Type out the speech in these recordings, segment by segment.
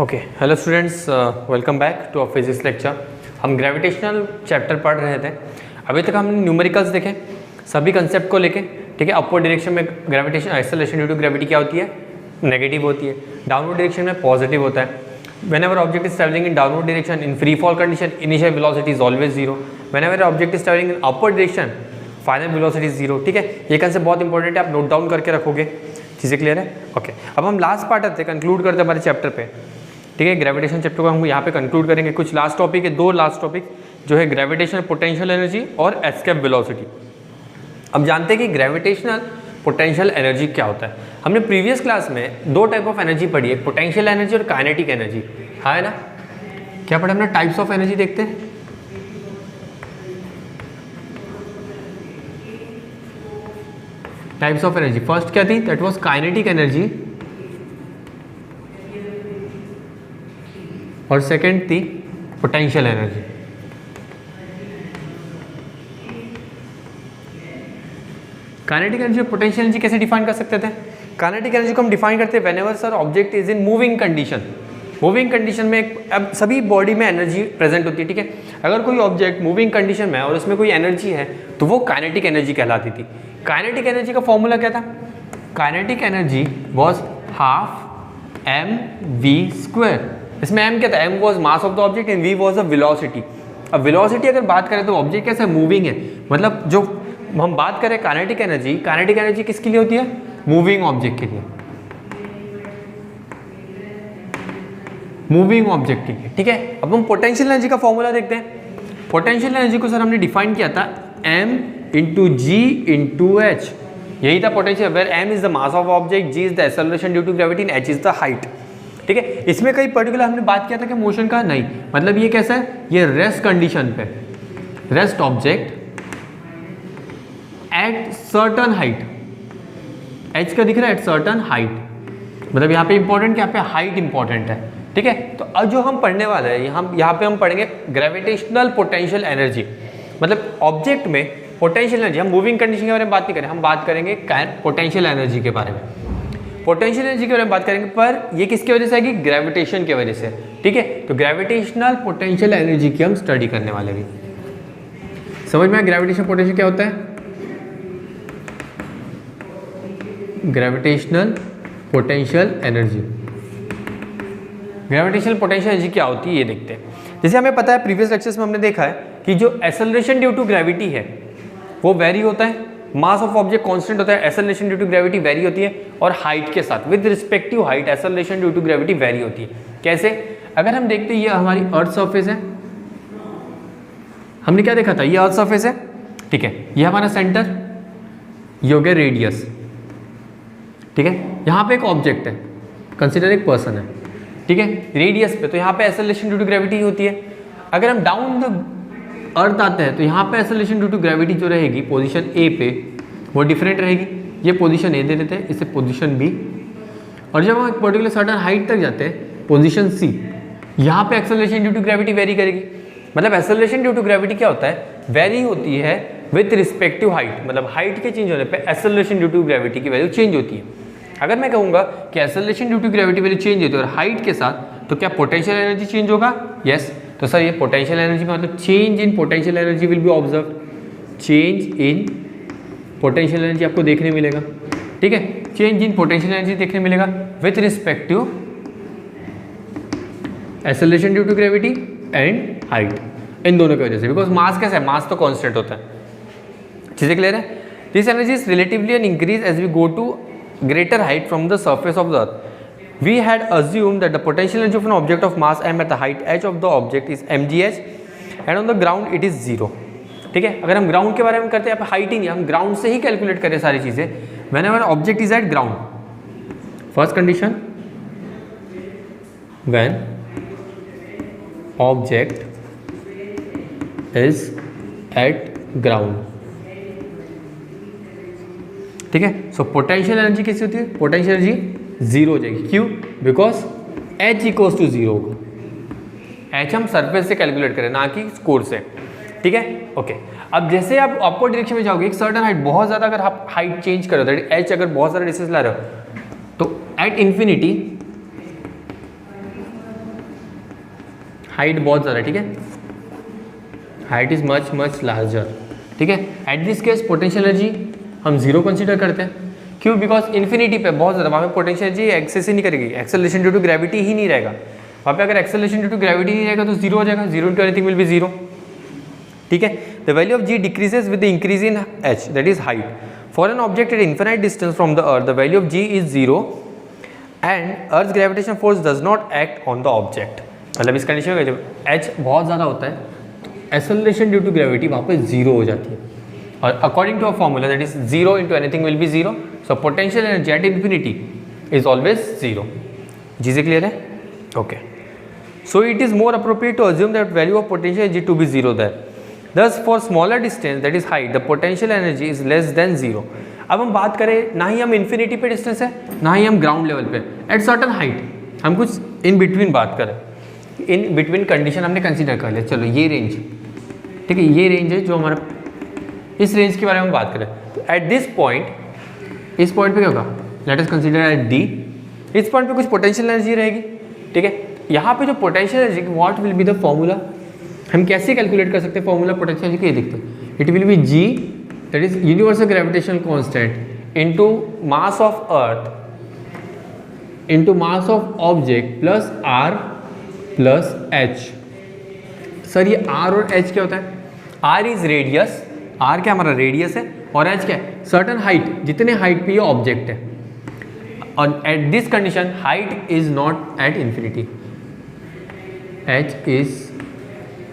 Okay, hello students, welcome back to our physics lecture. हम gravitational chapter पढ़ रहे थे। अभी तक हमने न्यूमेरिकल्स देखे, सभी कंसेप्ट को लेके। ठीक है, अपवर्ड डायरेक्शन में gravitation acceleration due to gravity क्या होती है? नेगेटिव होती है। डाउनवर्ड डायरेक्शन में पॉजिटिव होता है। whenever object is traveling in downward direction in free fall condition, initial velocity is always zero. whenever object is traveling in upward direction, final velocity is zero. ठीक है, ये concept बहुत important है, आप note down करके रखोगे। चीज़ें clear है? ओके, अब हम लास्ट पार्ट आते हैं, कंक्लूड करते हैं हमारे चैप्टर पे। ठीक है, ग्रेविटेशन चैप्टर को हम यहाँ पे कंक्लूड करेंगे। कुछ लास्ट टॉपिक है, दो लास्ट टॉपिक जो है ग्रेविटेशनल पोटेंशियल एनर्जी और एस्केप वेलोसिटी। अब जानते हैं कि ग्रेविटेशनल पोटेंशियल एनर्जी क्या होता है। हमने प्रीवियस क्लास में दो टाइप ऑफ एनर्जी पढ़ी है, पोटेंशियल एनर्जी और काइनेटिक एनर्जी। हाँ है ना? क्या पढ़ा हमने? टाइप्स ऑफ एनर्जी देखते हैं। टाइप्स ऑफ एनर्जी फर्स्ट क्या थी? दैट वाज काइनेटिक एनर्जी और सेकेंड थी पोटेंशियल एनर्जी। काइनेटिक एनर्जी और पोटेंशियल एनर्जी कैसे डिफाइन कर सकते थे? काइनेटिक एनर्जी को हम डिफाइन करते हैं whenever sir object is in moving condition. Moving condition में अब सभी बॉडी में एनर्जी प्रेजेंट होती है। ठीक है, अगर कोई ऑब्जेक्ट मूविंग कंडीशन में है और उसमें कोई एनर्जी है तो वो काइनेटिक एनर्जी कहलाती थी। काइनेटिक एनर्जी का फॉर्मूला क्या था? Kinetic energy was half mv²। इसमें m क्या था? m was mass of the object and v was the velocity. अब वेलोसिटी अगर बात करें तो ऑब्जेक्ट कैसे मूविंग है, मतलब जो हम बात करें काइनेटिक एनर्जी किसके लिए होती है? मूविंग ऑब्जेक्ट के लिए, मूविंग ऑब्जेक्ट के लिए। ठीक है, अब हम पोटेंशियल एनर्जी का फॉर्मूला देखते हैं। पोटेंशियल एनर्जी को सर हमने डिफाइन किया था m into g into h. यही था potential, where m is the mass of object, g is the acceleration due to gravity and h is the height. ठीक है, इसमें कई पर्टिकुलर हमने बात किया था कि मोशन का नहीं, मतलब ये कैसा है? ये रेस्ट कंडीशन पे, rest object at certain height. h का दिख रहा है एट सर्टन हाइट, मतलब यहाँ पे इंपॉर्टेंट, यहाँ पे हाइट इंपॉर्टेंट है। ठीक है, तो अब जो हम पढ़ने वाले हैं यहाँ पे हम पढ़ेंगे ग्रेविटेशनल पोटेंशियल एनर्जी, मतलब ऑब्जेक्ट में पोटेंशियल एनर्जी। हम मूविंग कंडीशन के बारे में बात नहीं करें, हम बात करेंगे पोटेंशियल एनर्जी के बारे में। पोटेंशियल एनर्जी के बारे में बात करेंगे, पर ये किसकी वजह से आएगी? ग्रेविटेशन की वजह से। ठीक है, तो ग्रेविटेशनल पोटेंशियल एनर्जी की हम स्टडी करने वाले भी। समझ में आया ग्रेविटेशनल पोटेंशियल क्या होता है? Gravitational potential energy, gravitational potential energy क्या होती है ये देखते हैं। जैसे हमें पता है, प्रीवियस लेक्चर्स में हमने देखा है कि जो एक्सेलरेशन ड्यू टू ग्रेविटी है वो वेरी होता है, मास ऑफ ऑब्जेक्ट कांस्टेंट होता है, acceleration due to gravity vary होती है, और हाइट के साथ with respective height acceleration due to gravity vary होती है। कैसे? अगर हम देखते हैं, ये हमारी अर्थ सरफेस है, हमने क्या देखा था? ये अर्थ सरफेस है। ठीक है, ये हमारा सेंटर, ये हो गया रेडियस। ठीक है, यहाँ पे एक ऑब्जेक्ट है, कंसिडर एक पर्सन है। ठीक है, रेडियस पे, तो यहाँ पे एक्सेलरेशन ड्यू टू ग्रेविटी होती है। अगर हम डाउन द अर्थ आते हैं तो यहाँ पे एक्सेलरेशन ड्यू टू ग्रेविटी जो रहेगी पोजीशन ए पे वो डिफरेंट रहेगी। ये पोजीशन ए दे देते हैं, इसे पोजीशन बी, और जब हम एक पर्टिकुलर सर्टन हाइट तक जाते हैं पोजीशन सी, यहाँ पे acceleration due to gravity vary करेगी। मतलब एक्सेलरेशन ड्यू टू ग्रेविटी क्या होता है? वेरी होती है विथ रिस्पेक्टिव हाइट, मतलब हाइट के चेंज होने पे एक्सेलरेशन ड्यू टू ग्रेविटी की वैल्यू चेंज होती है। अगर मैं कहूँगा कि acceleration due to gravity value change होती है और हाइट के साथ, तो क्या पोटेंशियल एनर्जी चेंज होगा? यस। तो सर ये पोटेंशियल एनर्जी में मतलब change in potential energy will be observe, change in potential energy आपको देखने मिलेगा। ठीक है, चेंज इन पोटेंशियल एनर्जी देखने मिलेगा with respective acceleration due to gravity and height, इन दोनों की वजह से। बिकॉज मास कैसा है? मास तो कांस्टेंट होता है। चीज़ें क्लियर है? This energy is relatively an increase as we go to greater height from the surface of the earth. We had assumed that the potential energy of an object of mass m at the height h of the object is mgh and on the ground it is 0. ठीक है, अगर हम ground के बारे में करते हैं, यहाँ पे हाइट ही नहीं, हम ग्राउंड से ही कैलकुलेट करें सारी चीज़ें। whenever object is at ground, first condition, when object is at ground, ठीक है। सो पोटेंशियल एनर्जी कैसी होती है? पोटेंशियल एनर्जी जीरो हो जाएगी। क्यों? Because H equals to zero होगा। H हम सरफेस से कैलकुलेट करें, ना कि स्कोर से। ठीक है, ओके। अब जैसे आप अपवर्ड डायरेक्शन में जाओगे, एक सर्टन हाइट, बहुत ज़्यादा अगर आप हाइट चेंज करो, दैट H अगर बहुत ज़्यादा डिस्टेंस ला रहे हो, तो एट इन्फिनिटी हाइट बहुत ज़्यादा, ठीक है, height is much much larger, ठीक है। At this case potential energy हम जीरो कंसीडर करते हैं, क्यों? बिकॉज इन्फिनिटी पे बहुत ज़्यादा, वहाँ पे पोटेंशियल एनर्जी एक्सेस ही नहीं करेगी, एक्सेलरेशन ड्यू टू ग्रेविटी ही नहीं रहेगा वहाँ पे। अगर एक्सेलरेशन ड्यू टू ग्रेविटी नहीं रहेगा तो जीरो हो जाएगा, zero into anything will be zero, ठीक है। The value of g decreases with the increase in h, that is height. For an object at infinite distance from the earth the value of g is zero and earth gravitation force does not act on the object. मतलब इस condition में जब H बहुत ज़्यादा होता है, acceleration due to gravity वहाँ पे जीरो हो जाती है, और according to a formula that is zero into anything will be zero, so potential energy at infinity is always zero. चीज़ें क्लियर है? Okay, so it is more appropriate to assume that value of potential energy to be zero that Thus, for smaller distance that is height, the potential energy is less than zero. अब हम बात करें, ना ही हम infinity पे distance है, ना ही हम ग्राउंड लेवल पे, एट सर्टन हाइट हम कुछ इन बिटवीन बात करें, इन बिटवीन कंडीशन हमने कंसीडर कर लिया। चलो ये रेंज, ठीक है, ये रेंज है जो हमारा, इस रेंज के बारे में बात करें तो एट दिस पॉइंट, इस पॉइंट पे क्या होगा, let us consider at D, इस पॉइंट पे कुछ पोटेंशियल एनर्जी रहेगी, ठीक है। यहाँ पे जो potential energy, what will be the formula, हम कैसे कैलकुलेट कर सकते हैं फॉर्मूला पोटेंशियल एनर्जी को, ये देखते हैं। It will be G, that is universal gravitational constant into mass of earth into mass of object plus R plus H. Sir ये आर और एच क्या होता है? आर इज रेडियस, आर क्या हमारा रेडियस है, और एच क्या है, सर्टन हाइट, जितने हाइट पे ये ऑब्जेक्ट है, और at this condition height is not at infinity, H is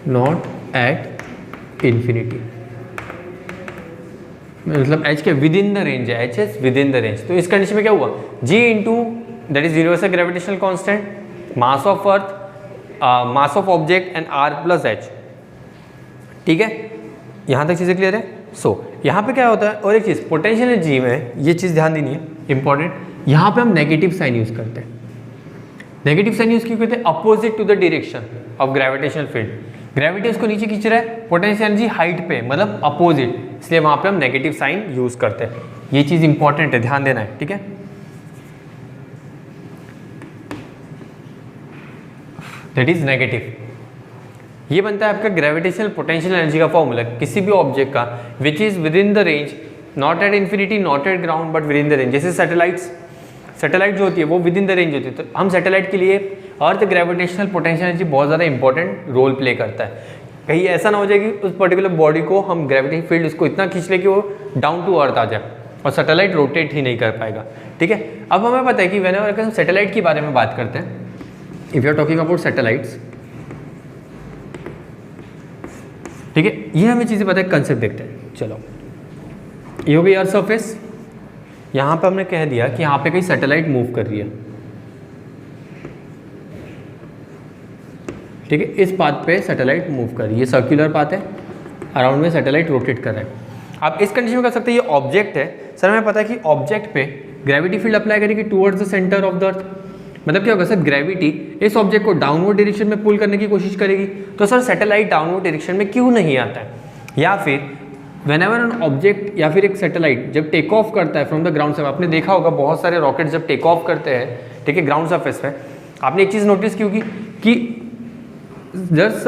not at infinity, मतलब एच के विद इन द रेंज है, H is within the range. तो इस कंडीशन में क्या हुआ, G into that is universal gravitational constant, mass of earth, mass of object and R plus H, ठीक है। यहाँ तक चीज़ें क्लियर है? सो यहाँ पे क्या होता है, और एक चीज़ पोटेंशियल एनर्जी में ये चीज़ ध्यान देनी है इंपॉर्टेंट, यहाँ पे हम नेगेटिव साइन यूज़ करते हैं। नेगेटिव साइन यूज़ क्यों करते हैं? Opposite to the direction of gravitational field, gravity उसको नीचे खींच रहा है, पोटेंशियल एनर्जी हाइट पे, मतलब अपोजिट, इसलिए वहाँ पे हम नेगेटिव साइन यूज़ करते हैं। ये चीज़ इंपॉर्टेंट है, ध्यान देना है, ठीक है। That is negative. ये बनता है आपका ग्रेविटेशनल पोटेंशियल एनर्जी का फॉर्मूला किसी भी ऑब्जेक्ट का which is within the range, not at infinity not at ground but with in the range. जैसे सैटेलाइट्स, सैटेलाइट जो होती है वो विद इन द रेंज होती है, तो हम सैटेलाइट के लिए अर्थ ग्रेविटेशनल पोटेंशियल एनर्जी बहुत ज़्यादा इंपॉर्टेंट रोल प्ले करता है। कहीं ऐसा ना हो जाए कि उस पर्टिकुलर बॉडी को हम ग्रेविटी फील्ड उसको इतना खींच ले कि वो डाउन टू अर्थ आ जाए और सैटेलाइट रोटेट ही नहीं कर पाएगा, ठीक है। अब हमें पता है कि व्हेनेवर अगर हम सैटेलाइट के बारे में बात करते हैं, if you are talking about satellites, ठीक है, ये हमें चीज़ें पता है, कंसेप्ट देखते हैं। चलो ये हो गई अर्थ सरफेस, यहाँ पे हमने कह दिया कि यहाँ पे कहीं सैटेलाइट मूव कर रही है, ठीक है, इस पाथ पे सैटेलाइट मूव कर रही है, ये सर्कुलर पाथ है, अराउंड में सैटेलाइट रोटेट कर रहा है। आप इस कंडीशन में कर सकते हैं ये ऑब्जेक्ट है, सर हमें पता है कि ऑब्जेक्ट पे ग्रेविटी फील्ड अप्लाई करेगी towards the centre of the अर्थ, मतलब क्या होगा सर, ग्रेविटी इस ऑब्जेक्ट को डाउनवर्ड डायरेक्शन में पुल करने की कोशिश करेगी। तो सर सैटेलाइट डाउनवर्ड डायरेक्शन में क्यों नहीं आता है? या फिर व्हेनेवर एन ऑब्जेक्ट या फिर एक सैटेलाइट जब टेक ऑफ करता है फ्रॉम द ग्राउंड, से आपने देखा होगा बहुत सारे रॉकेट जब टेक ऑफ करते हैं, ठीक है, ग्राउंड सरफेस पे, आपने एक चीज़ नोटिस की होगी कि जब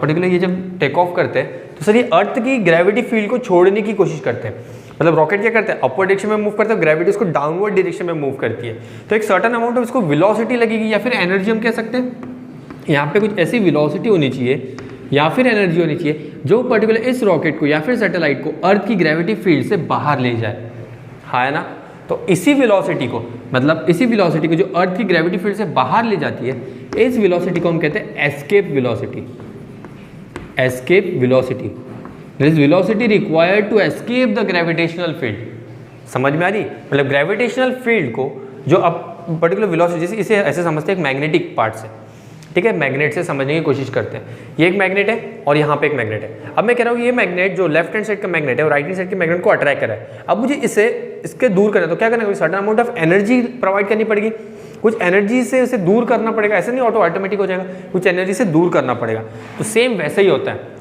पर्टिकुलर ये जब टेक ऑफ करते हैं तो सर ये अर्थ की ग्रेविटी फील्ड को छोड़ने की कोशिश करते हैं। मतलब रॉकेट क्या करता है, अपवर्ड डायरेक्शन में मूव करता है, ग्रेविटी उसको डाउनवर्ड डायरेक्शन में मूव करती है, तो एक सर्टन अमाउंट ऑफ इसको वेलोसिटी लगेगी या फिर एनर्जी हम कह सकते हैं। यहाँ पे कुछ ऐसी वेलोसिटी होनी चाहिए या फिर एनर्जी होनी चाहिए जो पर्टिकुलर इस रॉकेट को या फिर सैटेलाइट को अर्थ की ग्रेविटी फील्ड से बाहर ले जाए, हाँ है ना। तो इसी वेलोसिटी को, मतलब इसी वेलोसिटी को जो अर्थ की ग्रेविटी फील्ड से बाहर ले जाती है, इस वेलोसिटी को हम कहते हैं escape velocity. Escape velocity, this velocity required to escape the gravitational field. समझ में आ रही? मतलब ग्रेविटेशनल फील्ड को जो अब पर्टिकुलर वेलोसिटी, जैसे इसे ऐसे समझते हैं एक मैग्नेटिक पार्ट से, ठीक है, मैग्नेट से समझने की कोशिश करते हैं। ये एक मैग्नेट है और यहाँ पे एक मैग्नेट है। अब मैं कह रहा हूँ ये मैग्नेट जो लेफ्ट हैंड साइड का मैग्नेट है और राइट हैंड साइड के मैग्नेट को अट्रैक्ट कर रहा है। अब मुझे इसे इसके दूर करना है तो क्या करना है, certain amount of energy provide करनी पड़ेगी, कुछ एनर्जी से इसे दूर करना पड़ेगा, ऐसे नहीं ऑटोमेटिक हो जाएगा, कुछ एनर्जी से दूर करना पड़ेगा। तो सेम वैसे ही होता है।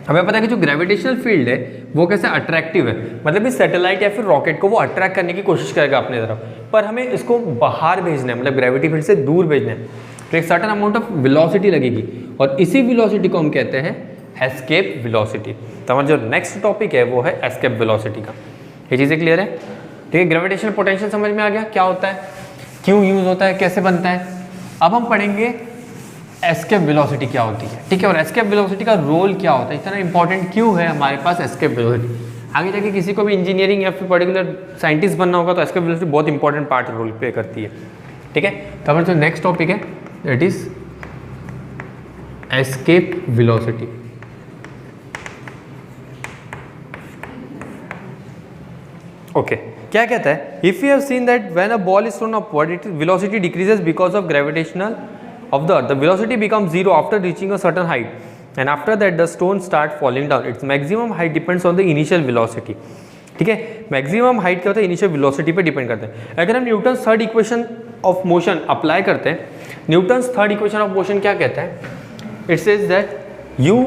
हमें पता है कि जो ग्रेविटेशनल फील्ड है वो कैसे अट्रैक्टिव है, मतलब इस सैटेलाइट या फिर रॉकेट को वो अट्रैक्ट करने की कोशिश करेगा अपने तरफ, पर हमें इसको बाहर भेजना है, मतलब ग्रेविटी फील्ड से दूर भेजना है। तो एक सर्टेन अमाउंट ऑफ वेलोसिटी लगेगी और इसी वेलोसिटी को हम कहते हैं एस्केप वेलोसिटी। तो हमारा जो नेक्स्ट टॉपिक है वो है एस्केप वेलोसिटी का। ये चीज़ें क्लियर है? ठीक है, ग्रेविटेशनल पोटेंशियल समझ में आ गया क्या होता है, क्यों यूज होता है, कैसे बनता है। अब हम पढ़ेंगे एस्केप वेलोसिटी क्या होती है। ठीक है, और एस्केप वेलोसिटी का रोल क्या होता है, इतना इंपॉर्टेंट क्यों है हमारे पास एस्केप वेलोसिटी। आगे जाके किसी को भी इंजीनियरिंग या फिर पर्टिकुलर साइंटिस्ट बनना होगा तो एस्केप वेलोसिटी बहुत इंपॉर्टेंट पार्ट रोल प्ले करती है। ठीक है, तो हमारा जो नेक्स्ट टॉपिक है that is escape velocity. Okay, क्या कहता है, if you have seen that when a ball is throne upward it velocity decreases because of gravitational of the earth. The velocity becomes zero after reaching a certain height, and after that the stone start falling down. Its maximum height depends on the initial velocity. ठीक है, maximum height क्या होता है, initial velocity पे depend करता है। अगर हम Newton third equation of motion apply करते हैं, Newton third equation of motion क्या कहता है, it says that u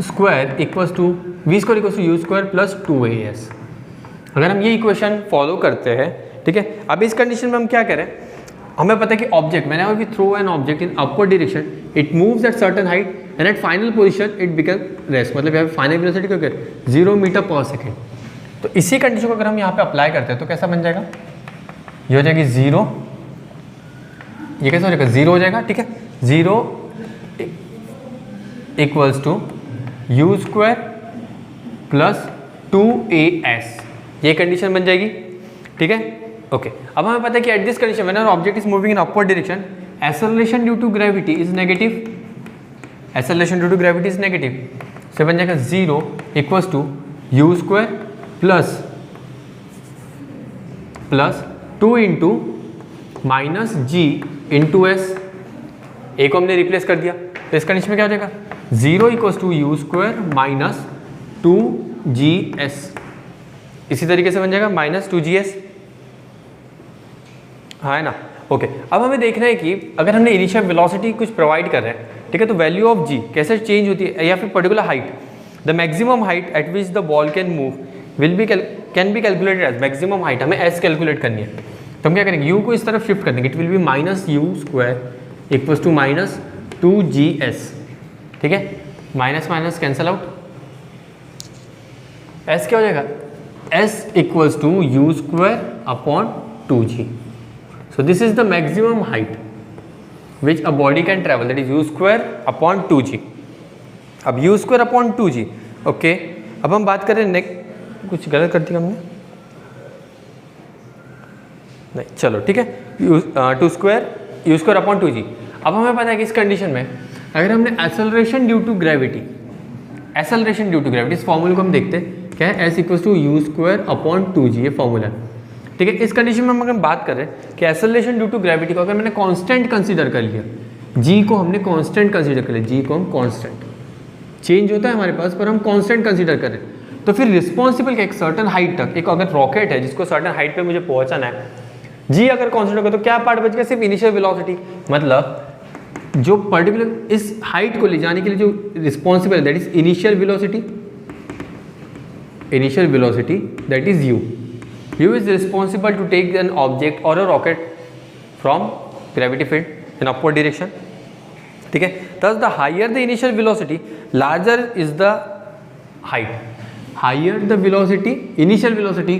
square equals to v square equals to u square plus 2as। अगर हम ये इक्वेशन फॉलो करते हैं, ठीक है, अब इस कंडीशन में हम क्या करें, हमें पता है कि object whenever we throw an object in upward direction it moves at certain height and at final position it becomes rest, मतलब यहाँ पे फाइनल वेलोसिटी क्या है 0 मीटर पर सेकेंड। तो इसी कंडीशन को अगर हम यहाँ पे अप्लाई करते हैं तो कैसा बन जाएगा, ये हो जाएगी 0, ये कैसा हो जाएगा 0 हो जाएगा। ठीक है, 0 equals to u square plus 2as, ये कंडीशन बन जाएगी। ठीक है, ओके, अब हमें पता है कि at this condition whenever object is moving in upward direction acceleration due to gravity is negative, acceleration due to gravity is negative, से बन जाएगा 0 equals to u square plus 2 into minus g into S, A को हमने replace कर दिया, तो इस condition में क्या हो जाएगा 0 equals to u square minus 2gs, इसी तरीके से बन जाएगा माइनस 2gs, हाँ है ना। ओके, अब हमें देखना है कि अगर हमने इनिशियल वेलोसिटी कुछ प्रोवाइड कर रहे हैं, ठीक है, तो वैल्यू ऑफ जी कैसे चेंज होती है, या फिर particular height, the maximum height at which the ball can move can be calculated as maximum height, हमें एस कैलकुलेट करनी है। तो हम क्या करेंगे, यू को इस तरफ शिफ्ट कर देंगे, it will be minus u square equals to minus 2gs। ठीक है, minus minus cancel out, S क्या हो जाएगा, S equals to u square upon 2g। So this is the maximum height which a body can travel, that is u square upon 2g। अब u square upon 2g, okay, अब हम बात करें next, कुछ गलत कर दिया हमने, नहीं चलो ठीक है, u स्क्वायर अपॉन 2g। अब हमें पता है कि इस कंडीशन में अगर हमने acceleration due to gravity, acceleration due to gravity, इस फॉर्मूले को हम देखते हैं क्या है, S equals to u square upon 2g, ये फॉर्मूला है। ठीक है, इस कंडीशन में हम अगर बात कर रहे हैं कि एक्सेलरेशन ड्यू टू ग्रेविटी को अगर मैंने कांस्टेंट कंसीडर कर लिया, जी को हमने कांस्टेंट कंसीडर कर लिया, जी को हम कांस्टेंट, चेंज होता है हमारे पास पर हम कांस्टेंट कंसीडर करें, तो फिर रिस्पॉन्सिबल का एक सर्टन हाइट तक, एक अगर रॉकेट है जिसको सर्टन हाइट पे मुझे पहुंचाना है, जी अगर कांस्टेंट होगा तो क्या पार्ट बच गया, सिर्फ इनिशियल वेलोसिटी, मतलब जो पर्टिकुलर इस हाइट को ले जाने के लिए जो रिस्पॉन्सिबल है that is initial velocity, initial velocity that is you. U is responsible to take an object or a rocket from gravity field in upward direction। ठीक है, thus the higher the initial velocity, larger is the height। Higher the velocity, initial velocity,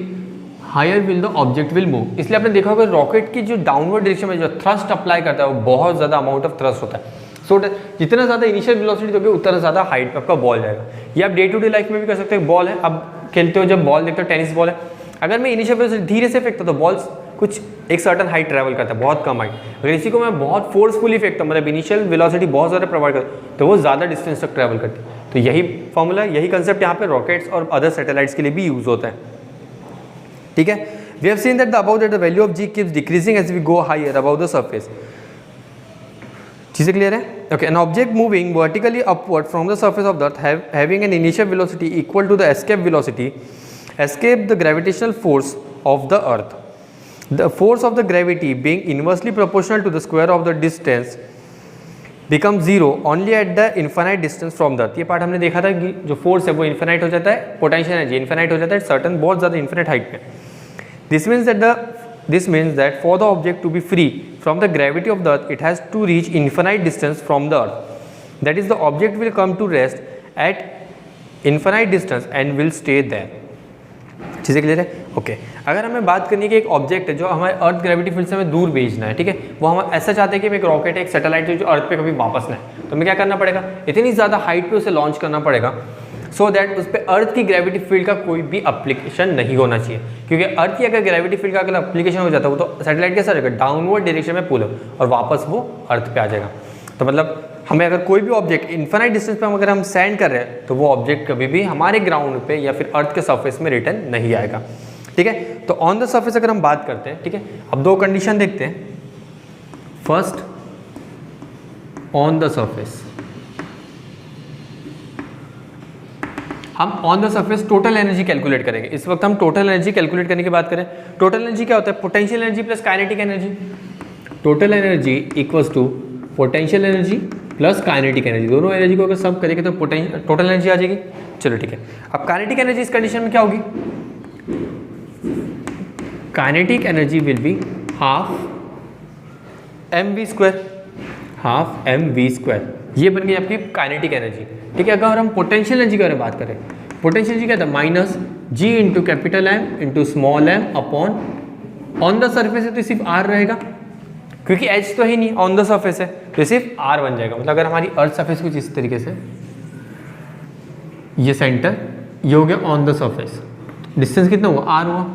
higher will the object will move। इसलिए आपने देखा होगा rocket की जो downward direction में जो थ्रस्ट अप्लाई करता है वो बहुत ज़्यादा अमाउंट ऑफ थ्रस्ट होता है। सो जितना ज़्यादा इनिशियल वेलोसिटी दोगे उतना ज़्यादा हाइट पे आपका बॉल जाएगा। ये आप डे टू डे लाइफ में भी कर सकते हो, बॉल है, अब खेलते हो जब बॉल देखते हो, टेनिस बॉल है, अगर मैं इनिशियल वेलोसिटी धीरे से फेंकता तो बॉल कुछ एक सर्टन हाइट ट्रैवल करता है, बहुत कम हाइट। अगर इसी को मैं बहुत फोर्सफुली फेंकता हूँ, मतलब इनिशियल वेलोसिटी बहुत ज़्यादा प्रोवाइड करता तो वो ज़्यादा डिस्टेंस तक ट्रैवल करती है। तो यही फॉर्मूला, यही कंसेप्ट यहाँ पे रॉकेट्स और अदर सैटेलाइट्स के लिए भी यूज होता है। ठीक है, we have seen that the about that the value of g keeps decreasing as we go higher about the surface. चीज़ें क्लियर है? Okay, an object moving vertically upward from the surface of the earth having an initial velocity equal to the escape velocity escape the gravitational force of the earth, the force of the gravity being inversely proportional to the square of the distance becomes zero only at the infinite distance from the earth। ये part हमने देखा था कि जो force है वो infinite हो जाता है, पोटेंशियल एनर्जी इन्फिनाइट हो जाता है सर्टन बहुत ज़्यादा इन्फिनाइट हाइट पे। This means that the this means that for the object to be free from the gravity of the earth it has to reach infinite distance from the earth, that is the object will come to rest at infinite distance and will stay there. चीज़ें clear है? Okay अगर हमें बात करनी है कि एक object है जो हमारे अर्थ ग्रेविटी फील्ड से हमें दूर भेजना है, ठीक है, वो हम ऐसा चाहते हैं कि एक रॉकेट है, एक सैटेलाइट है जो अर्थ पे कभी वापस ना आए, तो हमें क्या करना पड़ेगा, इतनी ज़्यादा हाइट पे उसे लॉन्च करना पड़ेगा सो दैट उस पर अर्थ की ग्रेविटी फील्ड का कोई भी एप्लीकेशन नहीं होना चाहिए, क्योंकि अर्थ की अगर ग्रेविटी फील्ड का अगर एप्लीकेशन हो जाता है वो तो सैटेलाइट कैसा रहेगा, डाउनवर्ड डायरेक्शन में पुल और वापस वो अर्थ पे आ जाएगा। तो मतलब हमें अगर कोई भी ऑब्जेक्ट इन्फिनाइट डिस्टेंस पे अगर हम सेंड कर रहे हैं तो वो ऑब्जेक्ट कभी भी हमारे ग्राउंड पे या फिर अर्थ के सरफेस में रिटर्न नहीं आएगा, ठीक है। तो ऑन द सरफेस अगर हम बात करते हैं, ठीक है, अब दो कंडीशन देखते हैं। फर्स्ट ऑन द सरफेस, हम on the surface total energy calculate करेंगे। इस वक्त हम टोटल एनर्जी कैलकुलेट करने की बात करें। टोटल एनर्जी क्या होता है, potential energy plus kinetic energy. Total energy equals to potential energy plus kinetic energy, दोनों एनर्जी को अगर सब करेंगे तो टोटल एनर्जी आ जाएगी। चलो ठीक है, अब काइनेटिक एनर्जी इस कंडीशन में क्या होगी, kinetic energy will be half m v square, half m v square, ये बन गई आपकी काइनेटिक एनर्जी, ठीक है। अगर हम पोटेंशियल एनर्जी के बारे में बात करें, पोटेंशियल एनर्जी क्या था, minus G into capital M into small m upon on the surface है तो सिर्फ आर रहेगा, क्योंकि एच तो है नहीं, ऑन द सरफेस है तो सिर्फ आर बन जाएगा। मतलब अगर हमारी अर्थ सरफेस कुछ इस तरीके से, ये सेंटर, ये हो गया ऑन द सरफेस, डिस्टेंस कितना हुआ, आर हुआ,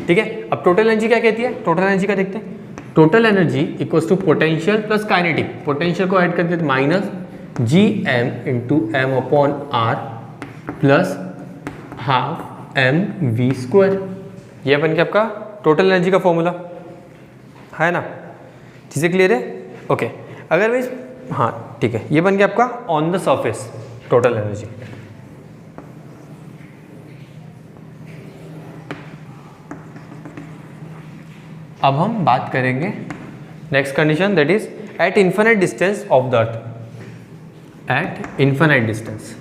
ठीक है। अब टोटल एनर्जी क्या कहती है, टोटल एनर्जी का देखते हैं। Total energy equals to potential plus kinetic, potential को ऐड कर देते minus G M into M upon R plus half m v square, ये बन गया आपका टोटल एनर्जी का फॉर्मूला, है ना। चीज़ें क्लियर है? ओके अगर मैं हाँ ठीक है, ये बन गया आपका on the surface total energy. अब हम बात करेंगे next condition, that is at infinite distance of the earth, at infinite distance.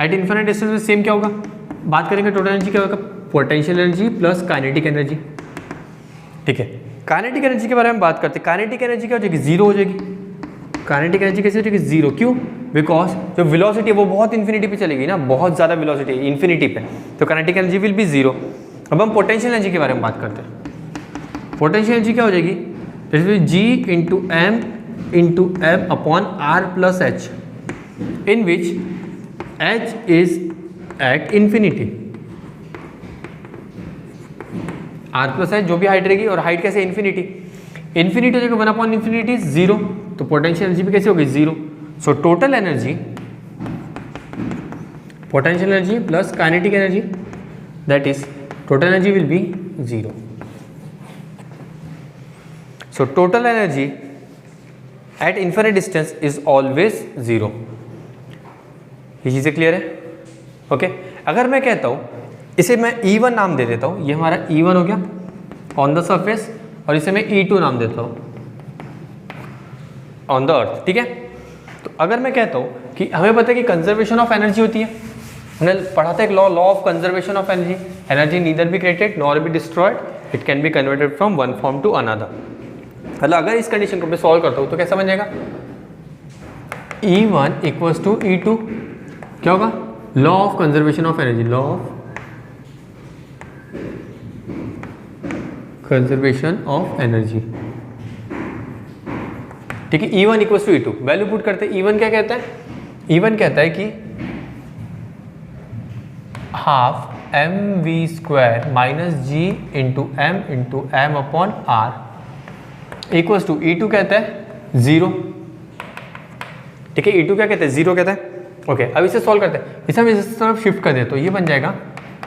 At infinite distance में सेम क्या होगा, बात करेंगे टोटल एनर्जी क्या होगा, potential energy plus kinetic energy, ठीक है। काइनेटिक एनर्जी के बारे में बात करते हैं। काइनेटिक एनर्जी क्या हो जाएगी, जीरो हो जाएगी। काइनेटिक एनर्जी कैसे हो जाएगी, जीरो, क्यों, बिकॉज जो वेलोसिटी है वो बहुत इन्फिनिटी पे चलेगी ना, बहुत ज़्यादा वेलोसिटी है इन्फिनिटी पे, तो kinetic energy will be zero. अब हम पोटेंशियल एनर्जी के बारे में बात करते हैं। पोटेंशियल एनर्जी क्या हो जाएगी, it will G into M upon R plus H, in which H is at infinity, R plus H जो भी हाइट रहेगी, और हाइट कैसे, इन्फिनिटी, इन्फिनिटी हो जाएगा 1 अपॉन इन्फिनिटी जीरो, तो पोटेंशियल एनर्जी भी कैसे होगी, zero. So total energy, potential energy plus kinetic energy, that is total energy will be zero. So total energy at infinite distance is always zero. ये चीज़ें clear है? Okay अगर मैं कहता हूँ, इसे मैं E1 नाम दे देता हूँ, ये हमारा E1 हो गया ऑन द सरफेस, और इसे मैं E2 नाम देता हूँ ऑन द अर्थ, ठीक है। तो अगर मैं कहता हूँ कि हमें पता है कि कंजर्वेशन ऑफ एनर्जी होती है, हमने पढ़ा था एक law of conservation of energy, energy neither be created nor be destroyed, it can be converted from one form to another. मतलब अगर इस कंडीशन को मैं सॉल्व करता हूँ तो कैसा बन जाएगा, E1 इक्वल्स टू E2, क्या होगा, law of conservation of energy, law of conservation of energy, ठीक है। E1 equals to E2, value put करते हैं। E1 क्या कहता है, E1 कहता है कि half m v square minus G into M upon R equals to E2 कहता है जीरो, ठीक है। E2 क्या कहता है, जीरो कहता है। ओके अब इसे सॉल्व करते हैं, इसे हम इस तरफ शिफ्ट कर दे तो ये बन जाएगा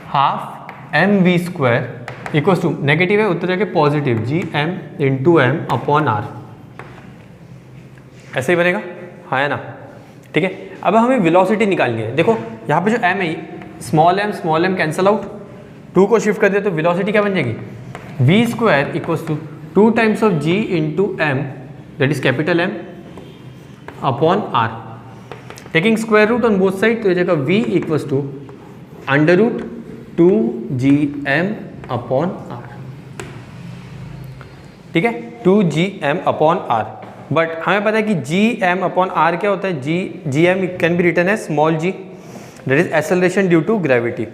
half m v square equals to, negative है उत्तर जाके positive, G M into M upon R, ऐसे ही बनेगा, हाँ है ना, ठीक है। अब हमें वेलोसिटी निकालनी है। देखो यहाँ पे जो m है, स्मॉल एम कैंसल आउट, 2 को शिफ्ट कर दे तो वेलोसिटी क्या बन जाएगी, v square equals to 2 times of G into M, that is capital M upon R. Taking square root on both side, तो ये जगह v equals to under root 2gm upon r, ठीक है, 2gm अपॉन r। बट हमें पता है कि gm upon r क्या होता है, gm can be written as small g, that is acceleration due to gravity.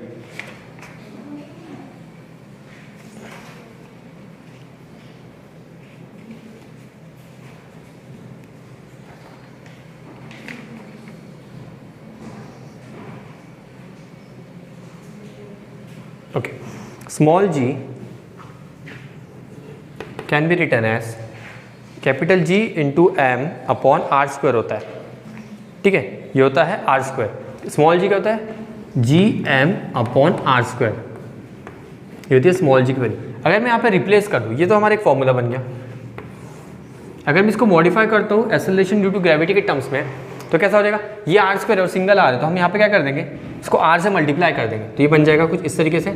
Okay, small g can be written as capital G into M upon R square होता है, ठीक है, ये होता है आर स्क्वायर। स्मॉल g क्या होता है, G M upon R square, ये होती है स्मॉल g की वैल्यू। अगर मैं यहाँ पे रिप्लेस कर दूँ, ये तो हमारा एक फॉर्मूला बन गया। अगर मैं इसको मॉडिफाई करता हूँ एक्सेलरेशन ड्यू टू ग्रेविटी के टर्म्स में, तो कैसा हो जाएगा, ये आर स्क्वायर और सिंगल आर है, तो हम यहाँ पे क्या कर देंगे, इसको आर से मल्टीप्लाई कर देंगे, तो ये बन जाएगा कुछ इस तरीके से,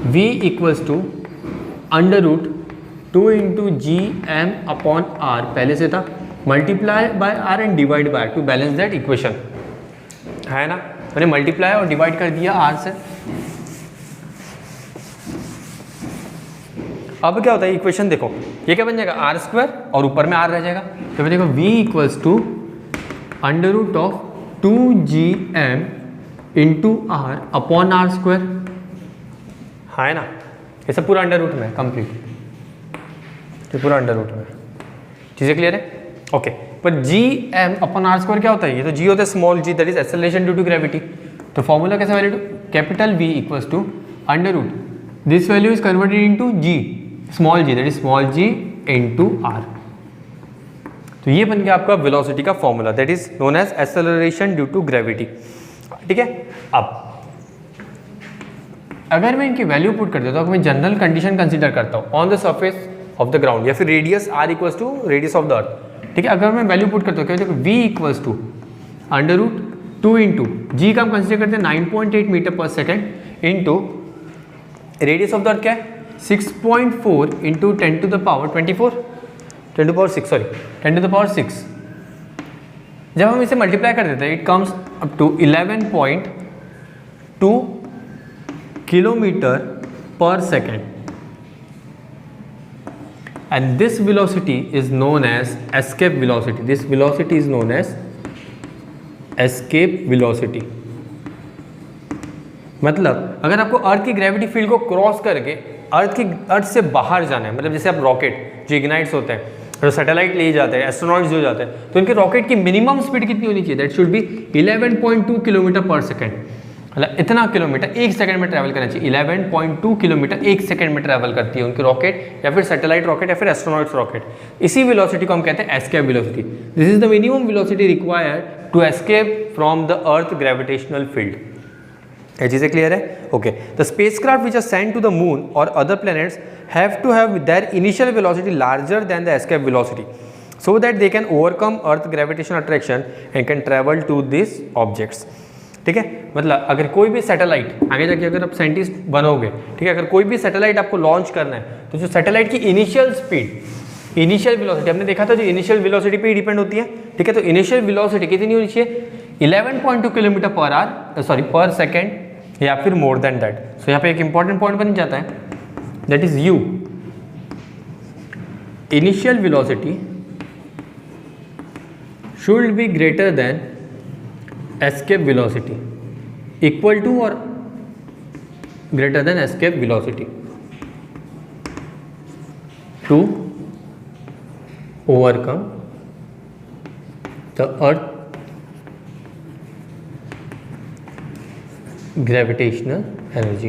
v equals to under root 2 into G M upon R पहले से था, multiply by R and divide by to balance that equation, है ना। मैंने मल्टीप्लाई और डिवाइड कर दिया आर से। अब क्या होता है, इक्वेशन देखो, ये क्या बन जाएगा, आर स्क्वायर और ऊपर में आर रह जाएगा, तो बनेगा v equals to under root of 2gm into R upon R square, है ना। ये सब पूरा अंडर रूट में कंप्लीट, ये पूरा अंडर रूट में, चीज़ें क्लियर है, ओके। पर G M upon R square क्या होता है, ये तो जी होता है small G, that is acceleration due to gravity. तो फॉर्मूला कैसे value, capital V equals to under root this value is converted into G small G, that is small G into R. तो ये बन गया आपका velocity का formula, that is known as acceleration due to gravity, ठीक है। अब अगर मैं इनकी वैल्यू पुट कर देता हूँ, मैं जनरल कंडीशन कंसीडर करता हूँ on the surface of the ground या फिर radius r equals to radius of the earth, ठीक है। अगर मैं वैल्यू पुट करता हूँ, क्या देखो v equals to under root 2 into G का हम कंसीडर करते हैं 9.8 metre per second into radius of the earth क्या है 6.4 into 10 to the power 24, 10 to power 6 sorry 10 to the power 6। जब हम इसे मल्टीप्लाई कर देते हैं, it comes up to 11.2 kilometre per second, and this velocity is known as escape velocity. This velocity is known as escape velocity. मतलब अगर आपको अर्थ की ग्रेविटी फील्ड को क्रॉस करके अर्थ से बाहर जाना है, मतलब जैसे आप रॉकेट जो इग्नाइट्स होते हैं, जो सैटेलाइट ले जाते हैं, एस्ट्रोनॉट्स जो जाते हैं, तो इनके रॉकेट की मिनिमम स्पीड कितनी होनी चाहिए, that should be 11.2 kilometre per second, मतलब इतना किलोमीटर एक सेकंड में ट्रैवल करना चाहिए। 11.2 किलोमीटर एक सेकंड में ट्रैवल करती है उनकी रॉकेट, या फिर सैटेलाइट रॉकेट या फिर एस्ट्रोनॉट्स रॉकेट। इसी वेलोसिटी को हम कहते हैं escape velocity. This is the minimum velocity required to escape from the earth gravitational field. ये चीज़ें क्लियर है, okay. The spacecraft which are sent to the moon और other planets have to have their initial velocity larger than the escape velocity so that they can overcome earth gravitational attraction and can travel to these objects, ठीक है। मतलब अगर कोई भी satellite आगे जाके अगर आप साइंटिस्ट बनोगे, ठीक है, अगर कोई भी सैटेलाइट आपको लॉन्च करना है, तो जो सैटेलाइट की इनिशियल स्पीड, इनिशियल वेलोसिटी हमने देखा था, जो इनिशियल वेलोसिटी पे ही डिपेंड होती है, ठीक है। तो इनिशियल वेलोसिटी कितनी होनी चाहिए, 11.2 किलोमीटर पर आवर सॉरी पर सेकेंड या फिर मोर देन दैट। सो यहाँ पे एक इंपॉर्टेंट पॉइंट बन जाता है, that is you initial velocity should be greater than escape velocity, equal to और greater than escape velocity to overcome the earth gravitational energy.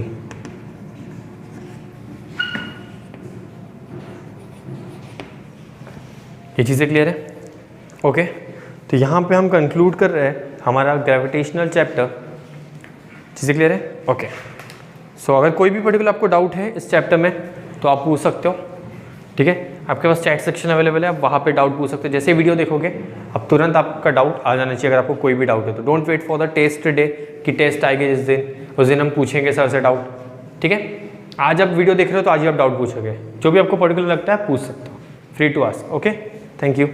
ये चीज़ें क्लियर है, ओके। तो यहाँ पे हम कंक्लूड कर रहे हैं हमारा ग्रेविटेशनल चैप्टर। चीज़ें क्लियर है, ओके। सो अगर कोई भी पर्टिकुलर आपको डाउट है इस चैप्टर में तो आप पूछ सकते हो, ठीक है। आपके पास चैट सेक्शन अवेलेबल है, आप वहाँ पे डाउट पूछ सकते हो। जैसे वीडियो देखोगे अब तुरंत आपका डाउट आ जाना चाहिए। अगर आपको कोई भी डाउट है तो don't wait for the test day कि टेस्ट आएगी जिस दिन, उस दिन हम पूछेंगे सर से डाउट, ठीक है। आज आप वीडियो देख रहे हो तो आज ही आप डाउट पूछोगे, जो भी आपको पर्टिकुलर लगता है पूछ सकते हो, free to ask, okay. Thank you.